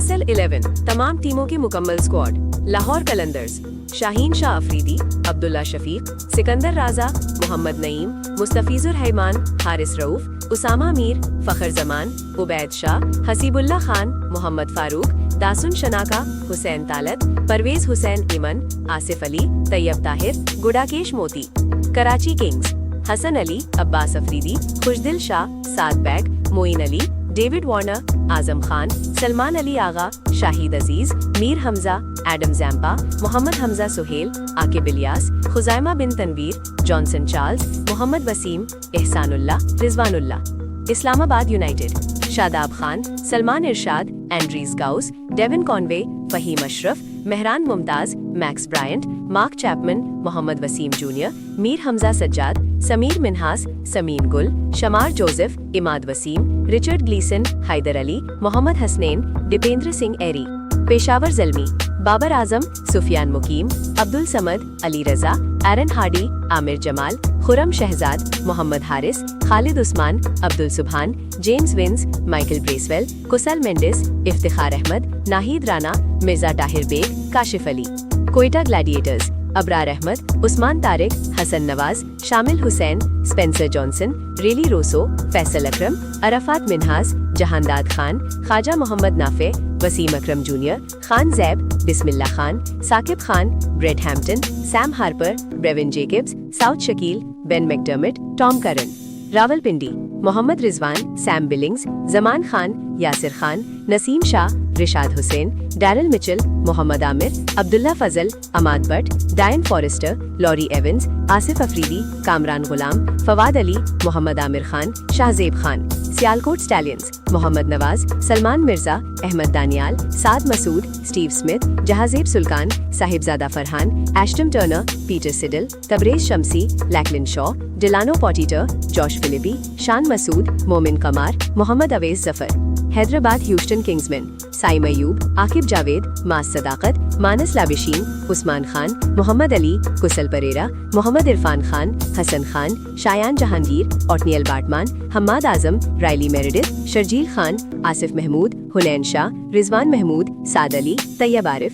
PSL 11 तमाम टीमों की मुकम्मल squad. Lahore Qalandars Shaheen Shah Afridi, Abdullah Shafique, Sikandar Raza, Mohammad Naeem, Mustafizur Rahman, Haris Rauf, Usama Mir, Fakhar Zaman, Ubaid Shah, Hasibullah Khan, Mohammad Farooq, Dasun Shanaka, Hussain Talat, Parvez Hussain Emon, Asif Ali, Tayyab Tahir, Gudakesh Motie. Karachi Kings Hasan Ali, Abbas Afridi, Khushdil Shah, Saad Baig, Moeen Ali, David Warner, Azam Khan, Salman Ali Agha, Shahid Aziz, Mir Hamza, Adam Zampa, Mohammad Hamza Suhail, Aqib Ilyas, Khuzaima bin Tanvir, Johnson Charles, Mohammad Waseem, Ehsanullah, Rizwanullah. Islamabad United Shadab Khan, Salman Irshad, Andries Gous, Devon Conway, Faheem Ashraf, Mehran Mumtaz, Max Bryant, Mark Chapman, Mohammad Wasim junior, Mir Hamza Sajjad, Sameer Minhas, Sameen Gul, Shamar Joseph, Imad Wasim, Richard Gleeson, Haider Ali, Mohammad Hasnain, Dipendra Singh Airee. Peshawar Zalmi Babar Azam, Sufiyan Muqeem, Abdul Samad, Ali Raza, Aaron Hardie, Aamer Jamal, Khurram Shahzad, Mohammad Haris, Khalid Usman, Abdul Subhan, James Vince, Michael Bracewell, Kusal Mendis, Iftikhar Ahmed, Nahid Rana, Mirza Tahir Baig, Kashif Ali. Quetta Gladiators Abrar Ahmed, Usman Tariq, Hasan Nawaz, Shamil Hussain, Spencer Johnson, Rilee Rossouw, Faisal Akram, Arafat Minhas, Jahandad Khan, Khawaja Mohammad Nafay, Wasim Akram junior, Khan Zaib, Bismillah Khan, Saqib Khan, Brad Hampton, Sam Harper, Brevin Jacobs, Saud Shakeel, Ben McDermott, Tom Curran. Rawalpindi Mohammad Rizwan, Sam Billings, Zaman Khan, Yasir Khan, Naseem Shah, Rishad Hossain, Daryl Mitchell, Mohammad Amir, Abdullah Fazal, Ammad Butt, Dian Forrester, Laurie Evans, Asif Afridi, Kamran Ghulam, Fawad Ali, Mohammad Amir Khan, Shahzeb Khan. Sialkot Stallions Mohammad Nawaz, Salman Mirza, Ahmed Daniyal, Saad Masood, Steve Smith, Jahanzeb Sultan, Sahibzada Farhan, Ashton Turner, Peter Siddle, Tabraiz Shamsi, Lachlan Shaw, Delano Potgieter, Josh Philippe, Shan Masood, Momin Qamar, Mohammad Awais Zafar. Hyderabad Houston Kingsmen Saim Ayub, Aqib Javed, मास सदाकत, मानस लाबिशीन, उस्मान खान, मोहम्मद अली, कुसल परेरा, मोहम्मद इरफान खान, हसन खान, शायान जहांगीर, ओटनियल बाटमान, हम्माद आजम, Rilee Meredith, Sharjeel Khan, Asif Mahmood, हुनैन Shah, Rizwan Mahmood, साद अली, तैयब आरिफ।